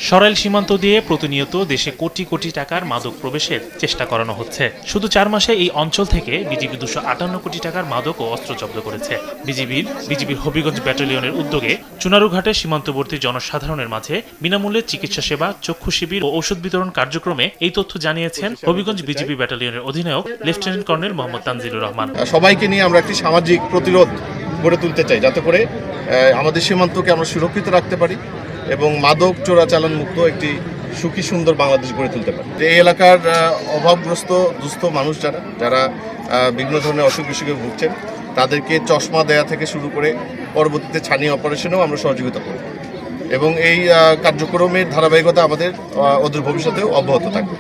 সরাইল সীমান্ত দিয়ে প্রতিনিয়ত দেশে কোটি কোটি টাকার মাদক প্রবেশের চেষ্টা করানো হচ্ছে। শুধু ৪ মাসে এই অঞ্চল থেকে বিজিবি 258 কোটি টাকার মাদক ও অস্ত্র জব্দ করেছে। বিজিবির হবিগঞ্জ ব্যাটালিয়নের উদ্যোগে চুনারুঘাটে সীমান্তবর্তী জনসাধারণের মাঝে বিনামূল্যে চিকিৎসা সেবা, চক্ষু শিবির ও ঔষধ বিতরণ কার্যক্রমে এই তথ্য জানিয়েছেন হবিগঞ্জ বিজিবি ব্যাটালিয়নের অধিনায়ক লেফটেন্যান্ট কর্নেল মোহাম্মদ তানজিলুর রহমান। সবাইকে নিয়ে আমরা একটি সামাজিক প্রতিরোধ গড়ে তুলতে চাই, যাতে করে আমাদের সীমান্তকে আমরা সুরক্ষিত রাখতে পারি এবং মাদক চোরাচালান মুক্ত একটি সুখী সুন্দর বাংলাদেশ গড়ে তুলতে পারি। এই এলাকার অভাবগ্রস্ত দুস্থ মানুষ যারা বিভিন্ন ধরনের অসুখ বিসুখে ভুগছেন, তাদেরকে চশমা দেয়া থেকে শুরু করে পরবর্তীতে ছানি অপারেশনেও আমরা সহযোগিতা করব এবং এই কার্যক্রমের ধারাবাহিকতা আমাদের অদূর ভবিষ্যতেও অব্যাহত থাকবে।